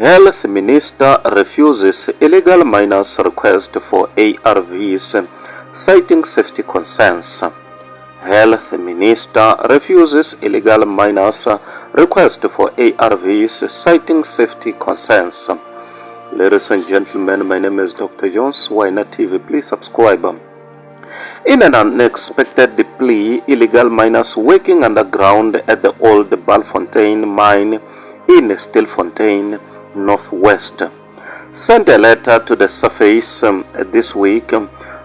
Health Minister refuses illegal minors' request for ARVs, citing safety concerns. Health Minister refuses illegal minors' request for ARVs, citing safety concerns. Ladies and gentlemen, my name is Dr. Jones, Winer TV. Please subscribe. In an unexpected plea, illegal miners working underground at the old Bellefontaine mine in Stilfontein, Northwest, sent a letter to the surface this week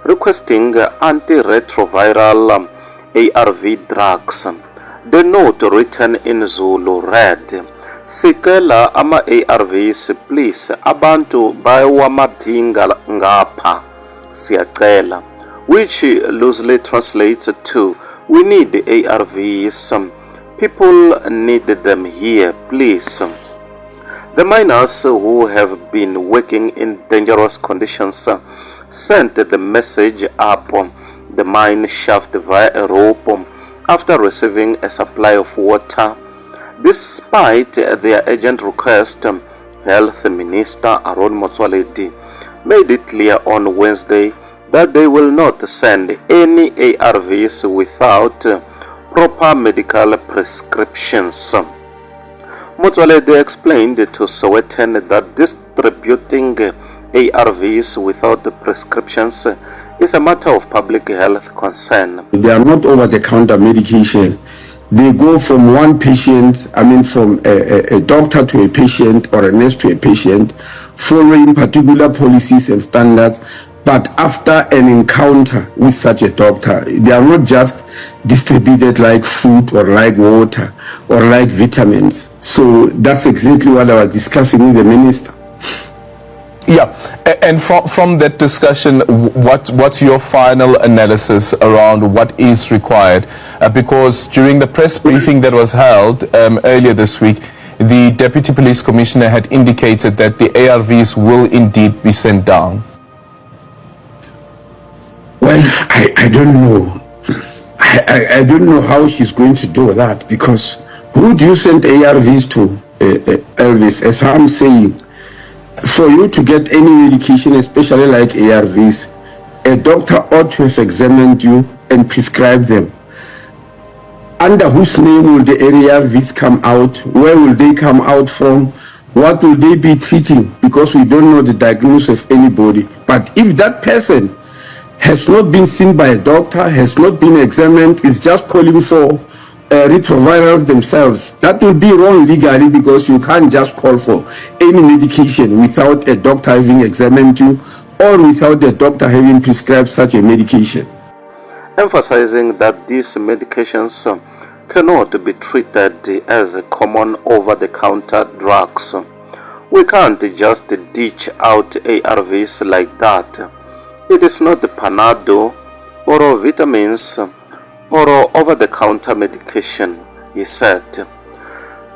requesting antiretroviral ARV drugs. The note, written in Zulu, read, "Sicela ama-ARVs please abantu bayawamadinga ngapha siyacela," which loosely translates to "We need ARVs, people need them here, please." The miners, who have been working in dangerous conditions, sent the message up the mine shaft via a rope after receiving a supply of water. Despite their urgent request, Health Minister Aaron Motsoaledi made it clear on Wednesday that they will not send any ARVs without proper medical prescriptions. Motsoaledi explained to Sowetan that distributing ARVs without prescriptions is a matter of public health concern. They are not over-the-counter medication. They go from one patient, from a doctor to a patient or a nurse to a patient, following particular policies and standards. But after an encounter with such a doctor, they are not just distributed like food or like water or like vitamins. So that's exactly what I was discussing with the minister. Yeah, and from that discussion, what's your final analysis around what is required? Because during the press briefing that was held earlier this week, the Deputy Police Commissioner had indicated that the ARVs will indeed be sent down. Well, I don't know. I don't know how she's going to do that, because who do you send ARVs to, Elvis? As I'm saying, for you to get any medication, especially like ARVs, a doctor ought to have examined you and prescribed them. Under whose name will the ARVs come out? Where will they come out from? What will they be treating? Because we don't know the diagnosis of anybody. But if that person has not been seen by a doctor, has not been examined, is just calling for retrovirals themselves, that will be wrong legally, because you can't just call for any medication without a doctor having examined you or without the doctor having prescribed such a medication. Emphasizing that these medications cannot be treated as common over-the-counter drugs. We can't just dish out ARVs like that. It is not Panado or vitamins or over-the-counter medication, he said.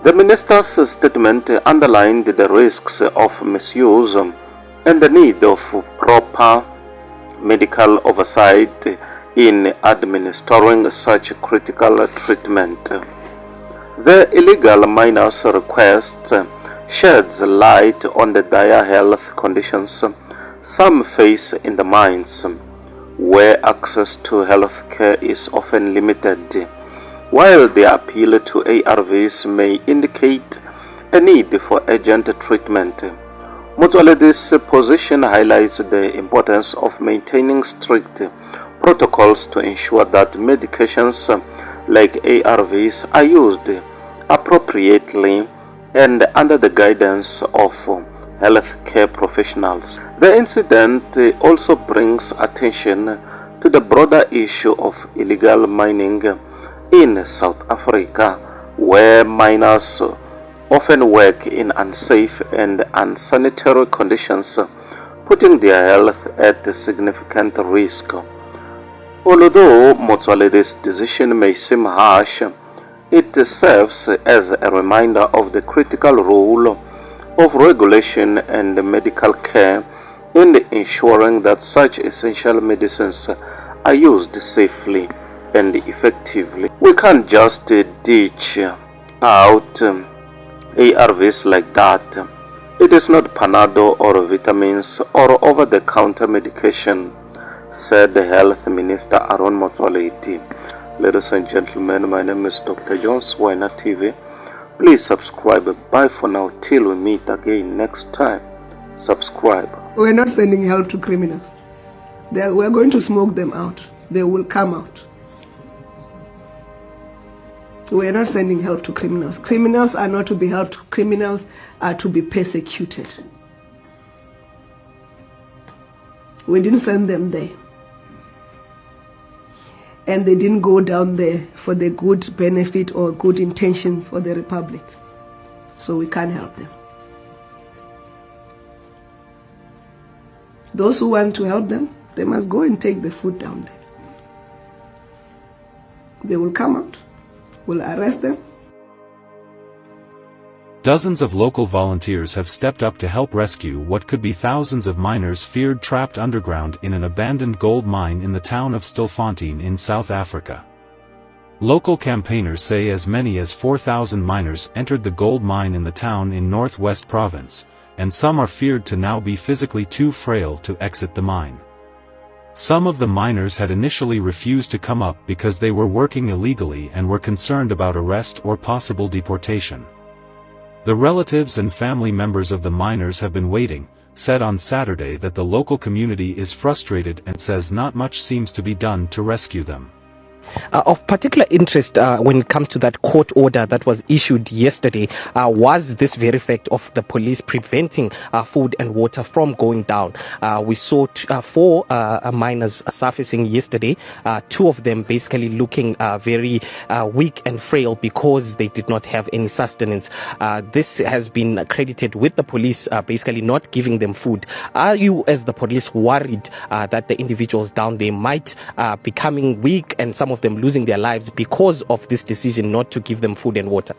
The minister's statement underlined the risks of misuse and the need of proper medical oversight in administering such critical treatment. The illegal miners' request sheds light on the dire health conditions some face in the mines, where access to health care is often limited. While the appeal to ARVs may indicate a need for urgent treatment, Motsoaledi's position highlights the importance of maintaining strict protocols to ensure that medications like ARVs are used appropriately and under the guidance of healthcare professionals. The incident also brings attention to the broader issue of illegal mining in South Africa, where miners often work in unsafe and unsanitary conditions, putting their health at significant risk. Although Motsoaledi's decision may seem harsh, it serves as a reminder of the critical role of regulation and medical care in ensuring that such essential medicines are used safely and effectively. We can't just dish out ARVs like that. It is not Panadol or vitamins or over-the-counter medication, said the Health Minister Aaron Motsoaledi. Ladies and gentlemen, my name is Dr. Jones, Winer TV. Please subscribe. Bye for now till we meet again next time. Subscribe. We're not sending help to criminals. We're going to smoke them out. They will come out. We're not sending help to criminals. Criminals are not to be helped. Criminals are to be persecuted. We didn't send them there. And they didn't go down there for the good benefit or good intentions for the Republic. So we can't help them. Those who want to help them, they must go and take the food down there. They will come out. We'll arrest them. Dozens of local volunteers have stepped up to help rescue what could be thousands of miners feared trapped underground in an abandoned gold mine in the town of Stilfontein in South Africa. Local campaigners say as many as 4,000 miners entered the gold mine in the town in Northwest Province, and some are feared to now be physically too frail to exit the mine. Some of the miners had initially refused to come up because they were working illegally and were concerned about arrest or possible deportation. The relatives and family members of the miners have been waiting, said on Saturday that the local community is frustrated and says not much seems to be done to rescue them. Of particular interest when it comes to that court order that was issued yesterday was this very fact of the police preventing food and water from going down. We saw 4 miners surfacing yesterday, 2 of them basically looking very weak and frail because they did not have any sustenance. This has been credited with the police basically not giving them food. Are you, as the police, worried that the individuals down there might be becoming weak and some of them losing their lives because of this decision not to give them food and water?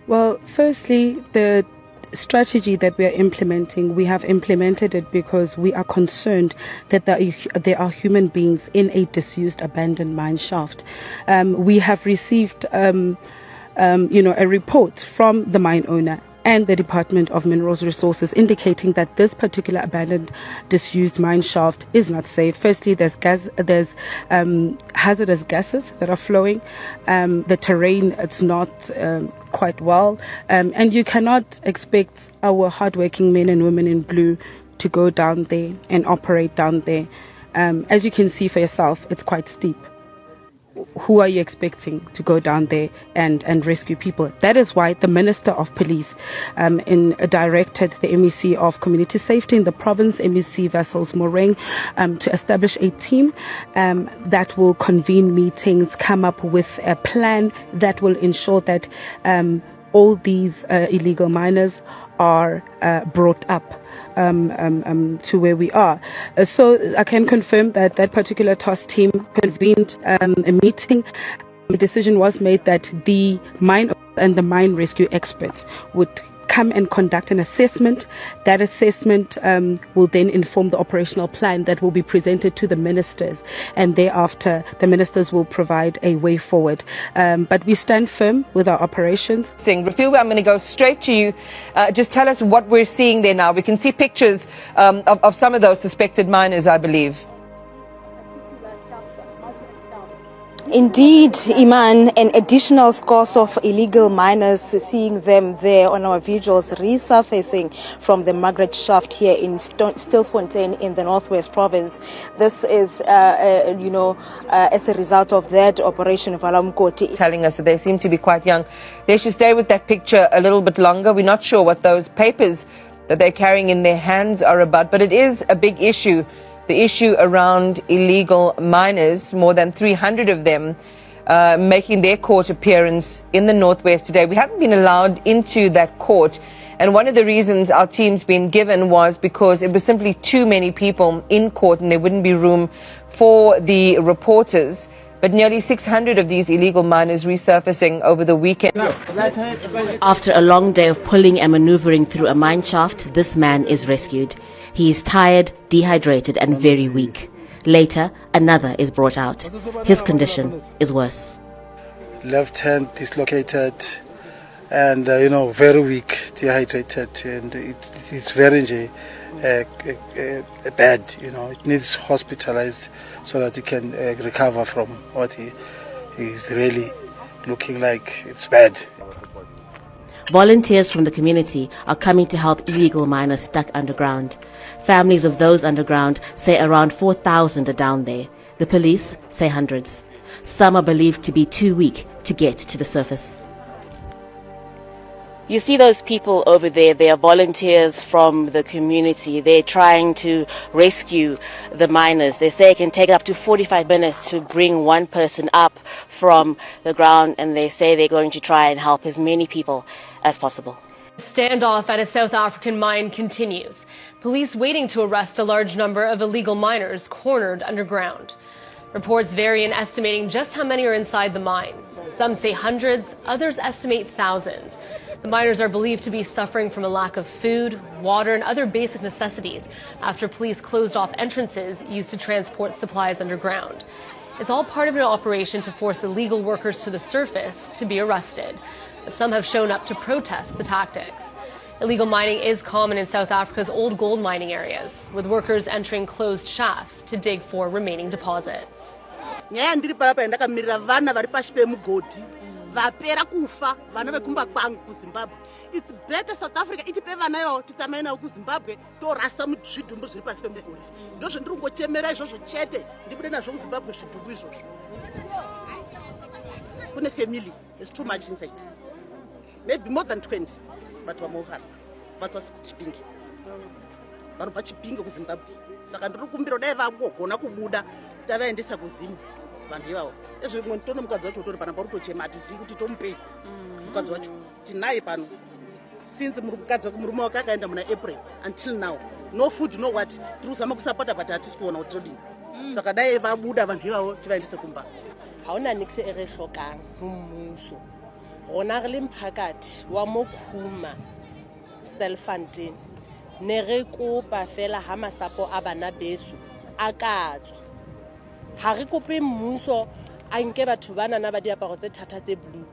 Well, firstly, the strategy that we are implementing, we have implemented it because we are concerned that there are human beings in a disused, abandoned mine shaft. We have received, a report from the mine owner and the Department of Minerals Resources indicating that this particular abandoned, disused mine shaft is not safe. Firstly, there's hazardous gases that are flowing. The terrain, it's not quite well. And you cannot expect our hardworking men and women in blue to go down there and operate down there. As you can see for yourself, it's quite steep. Who are you expecting to go down there and rescue people? That is why the Minister of Police directed the MEC of Community Safety in the province, MEC Wessels Moreng, to establish a team that will convene meetings, come up with a plan that will ensure that all these illegal miners are brought up to where we are. So I can confirm that that particular task team convened a meeting. The decision was made that the mine and the mine rescue experts would come and conduct an assessment. That assessment will then inform the operational plan that will be presented to the ministers, and thereafter the ministers will provide a way forward. But we stand firm with our operations. Refilwe, I'm going to go straight to you. Just tell us what we're seeing there now. We can see pictures of some of those suspected miners, I believe. Indeed, Iman, an additional scores of illegal miners, seeing them there on our visuals resurfacing from the Margaret shaft here in Stilfontein in the Northwest Province. This is, as a result of that operation of Valamkoti. Telling us that they seem to be quite young. They should stay with that picture a little bit longer. We're not sure what those papers that they're carrying in their hands are about, but it is a big issue. The issue around illegal miners, more than 300 of them making their court appearance in the Northwest today. We haven't been allowed into that court, and one of the reasons our team's been given was because it was simply too many people in court and there wouldn't be room for the reporters. But nearly 600 of these illegal miners resurfacing over the weekend. After a long day of pulling and maneuvering through a mine shaft, this man is rescued. He is tired, dehydrated and very weak. Later, another is brought out. His condition is worse. Left hand dislocated, and very weak, dehydrated, and it's very bad. It needs hospitalized so that he can recover from what he is really looking like. It's bad. Volunteers from the community are coming to help illegal miners stuck underground. Families of those underground say around 4,000 are down there. The police say hundreds. Some are believed to be too weak to get to the surface. You see those people over there, they are volunteers from the community. They're trying to rescue the miners. They say it can take up to 45 minutes to bring one person up from the ground, and they say they're going to try and help as many people as possible. Standoff at a South African mine continues. Police waiting to arrest a large number of illegal miners cornered underground. Reports vary in estimating just how many are inside the mine. Some say hundreds, others estimate thousands. The miners are believed to be suffering from a lack of food, water, and other basic necessities after police closed off entrances used to transport supplies underground. It's all part of an operation to force illegal workers to the surface to be arrested. Some have shown up to protest the tactics. Illegal mining is common in South Africa's old gold mining areas, with workers entering closed shafts to dig for remaining deposits. vapera kufa vana vekumba kwangu kuZimbabwe. It's better South Africa itipe vana yo titsamene nawo kuZimbabwe torasa zvidhumbu zviri pasi pemugodi. Ndozvo ndiri kungochemera izvozvo chete ndibude nazvo kuZimbabwe zvidhumbu izvozvo. Kune family is too much inside. Maybe more than 20 vatu vamogara vatwa Chipinge. Vanobva Chipinge kuZimbabwe. Saka ndiri kumbira dai vagogona kubuda tavaendesa kuZimu vanhu ivavo. Ezvo mwe tono mukadzi wacho utori pana parutochema atizivi kuti tomupei. Mukadzi wacho tinaye pano. Since mukadzi murume wake akaenda muna April until now no food no what tirikuzama kusapota but hatisi kuona kuti todini. Saka dai vabuda vanhu ivavo tivaendese kumba. Haona nix e re hlokang mmuso. Rona re le mphakati wa Mokhuma Stilfontein. Ne re kopa fela ha masapo a bana beso a ka tswa. Ha re kope mmuso a nke batho bana na ba diaparo tse thata tse blue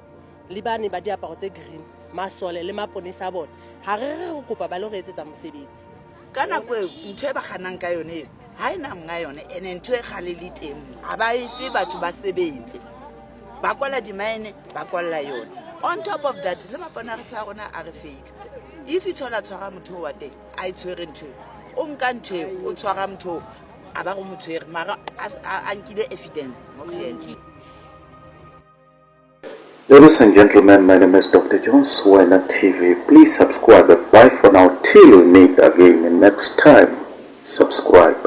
le bane ba diaparo tse green masole le maponisa bona ha re kopa ba lo re etsetsa mosebetsi kana kwe ntwe ba khanang ka yone ha ina mga yone ene ntwe khaleli teng ha ba ife batho ba sebetse ba kwala di mine ba kwala yone. On top of that le mapona re sa rona a re fail. If you tola tshwara motho wa teng a itshwere ntwe o nka ntwe o tshwara motho a ba go motshwere mara a nkile evidence mo client. Ladies and gentlemen, my name is Dr. John Swiner TV. Please subscribe. Bye for now till we meet again next time. Subscribe.